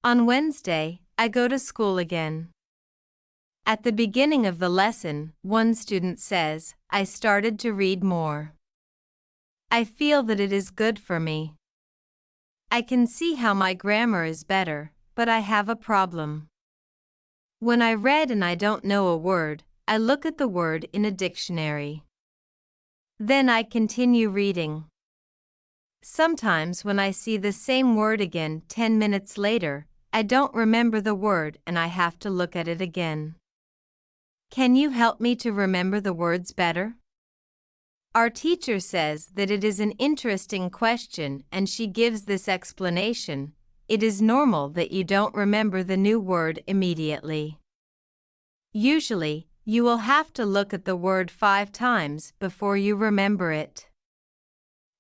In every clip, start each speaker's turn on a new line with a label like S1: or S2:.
S1: On Wednesday, I go to school again. At the beginning of the lesson, one student says, I started to read more. I feel that it is good for me. I can see how my grammar is better, but I have a problem. When I read and I don't know a word, I look at the word in a dictionary. Then I continue reading. Sometimes when I see the same word again 10 minutes later, I don't remember the word and I have to look at it again. Can you help me to remember the words better? Our teacher says that it is an interesting question and she gives this explanation. It is normal that you don't remember the new word immediately. Usually, you will have to look at the word 5 times before you remember it.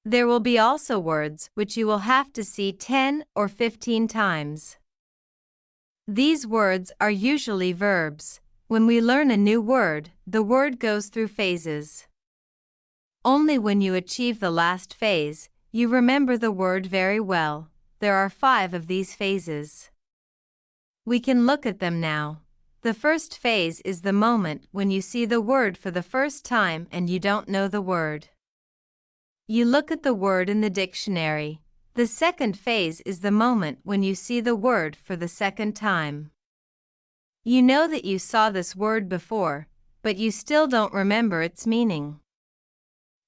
S1: There will be also words which you will have to see 10 or 15 times. These words are usually verbs. When we learn a new word, the word goes through phases. Only when you achieve the last phase, you remember the word very well. There are 5 of these phases. We can look at them now. The first phase is the moment when you see the word for the first time and you don't know the word. You look at the word in the dictionary. The second phase is the moment when you see the word for the second time. You know that you saw this word before, but you still don't remember its meaning.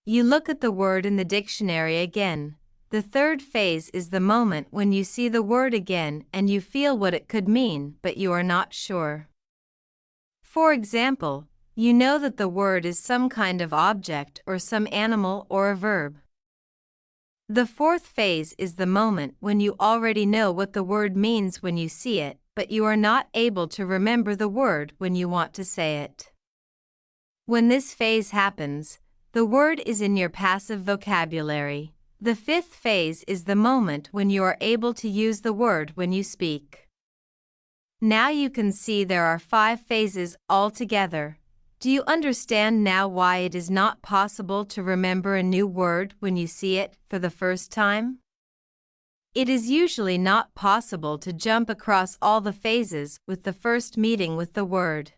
S1: You look at the word in the dictionary again. The third phase is the moment when you see the word again and you feel what it could mean, but you are not sure. For example, you know that the word is some kind of object or some animal or a verb. The fourth phase is the moment when you already know what the word means when you see it, but you are not able to remember the word when you want to say it. When this phase happens, the word is in your passive vocabulary. The fifth phase is the moment when you are able to use the word when you speak. Now you can see there are 5 phases altogether. Do you understand now why it is not possible to remember a new word when you see it for the first time? It is usually not possible to jump across all the phases with the first meeting with the word.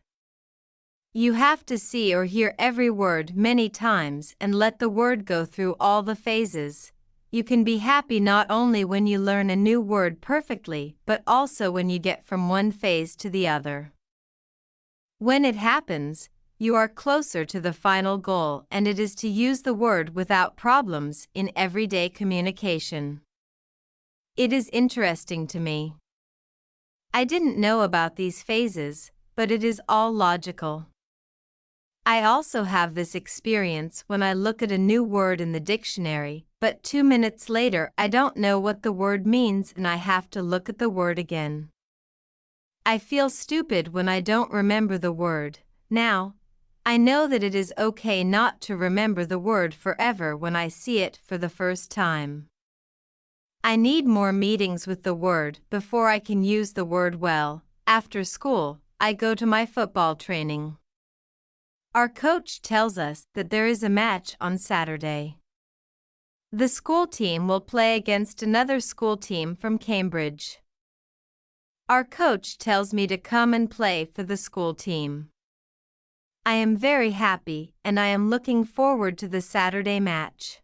S1: You have to see or hear every word many times and let the word go through all the phases. You can be happy not only when you learn a new word perfectly, but also when you get from one phase to the other. When it happens, you are closer to the final goal, and it is to use the word without problems in everyday communication. It is interesting to me. I didn't know about these phases, but it is all logical. I also have this experience when I look at a new word in the dictionary, but 2 minutes later I don't know what the word means and I have to look at the word again. I feel stupid when I don't remember the word. Now, I know that it is okay not to remember the word forever when I see it for the first time. I need more meetings with the word before I can use the word well. After school, I go to my football training. Our coach tells us that there is a match on Saturday. The school team will play against another school team from Cambridge. Our coach tells me to come and play for the school team. I am very happy and I am looking forward to the Saturday match.